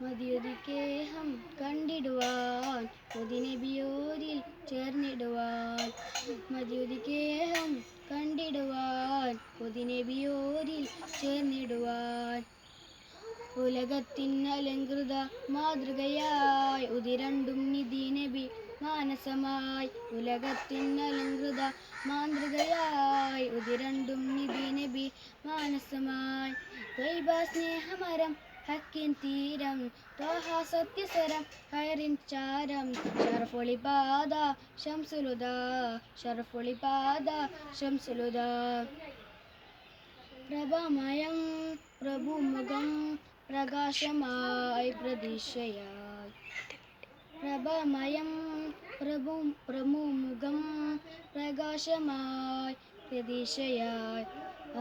മതിയൊതുക്കേഹം കണ്ടിടുവാൻ പൊതിനബിയോരിൽ ചേർന്നിടുവാൻ. മതിയൊതുക്കേഹം കണ്ടിടുവാൻ പൊതിനബിയോരിൽ ചേർന്നിടുവാൻ. ഉലകത്തിനലങ്കൃത മാതൃകയായി ഉതിരണ്ടും നിധി നബി മാനസമായി. ഉലകത്തിനലങ്കൃത മാതൃകയായി ഉതിരണ്ടും നിധി നബി മാനസമായി. ത്വയ്ബ സ്നേഹമരം ഹക്കിൻ തീരം ത്വഹ സത്യസ്വരം ഹൈറിൻ ചാരം. ഷറഫൊളിപാദ ശംസുലുദ ഷറഫൊളിപാദ ശംസുലുദ. പ്രഭമയം പ്രഭുമുഖം പ്രകാശമായി പ്രതീക്ഷയായി. പ്രഭമയം പ്രഭുമുഖം പ്രകാശമായി പ്രതീക്ഷയായി.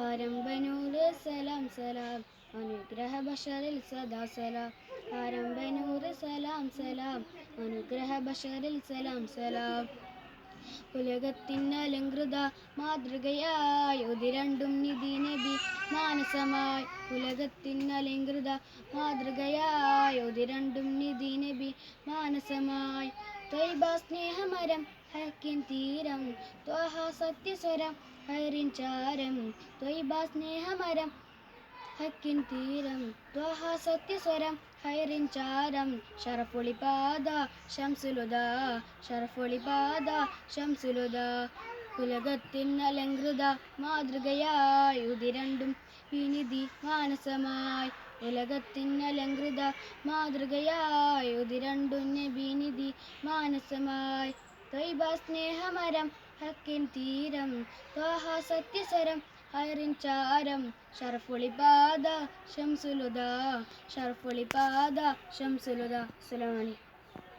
ആരംഭനൂറ് സലാം സലാം അനുഗ്രഹ ബഷറിൽ സദാ സലാം. ആരംഭനൂറ് സലാം സലാം അനുഗ്രഹ ബഷറിൽ സലാം സലാം. ഉലകത്തിനലങ്കൃത മാതൃകയായി ഉതിരണ്ടും നിധി നബി മാനസമായി. ഉലകത്തിനലങ്കൃത മാതൃകയായി ഉതിരണ്ടും നിധി നബി മാനസമായി. ത്വയ്ബ സ്നേഹമരം ഹക്കിൻ തീരം ത്വഹ സത്യസ്വരം ഹൈറിൻ ചാരം. ത്വയ്ബ സ്നേഹമരം ഹക്കിൻ തീരം ത്വഹ സത്യസ്വരം ഹൈറിൻ ചാരം. ഷറഫൊളിപാദ ശംസുലുദ ഷറഫൊളിപാദ ശംസുലുദ. ഉലകത്തിനലങ്കൃത മാതൃകയായി ഉതിരണ്ടും വിനിധി മാനസമായി. ഉലകത്തിനലങ്കൃത മാതൃകയായി ഉതിരണ്ടും നബിനിധി മാനസമായി. ത്വയ്ബ സ്നേഹമരം ഹക്കിൻ തീരം ത്വഹ സത്യസ്വരം ഹൈറിൻ ചാരം. ഷറഫൊളിപാദ ശംസുലുദ ഷറഫൊളിപാദ ശംസുലുദ. അസ്സലാമു അലൈക്കും.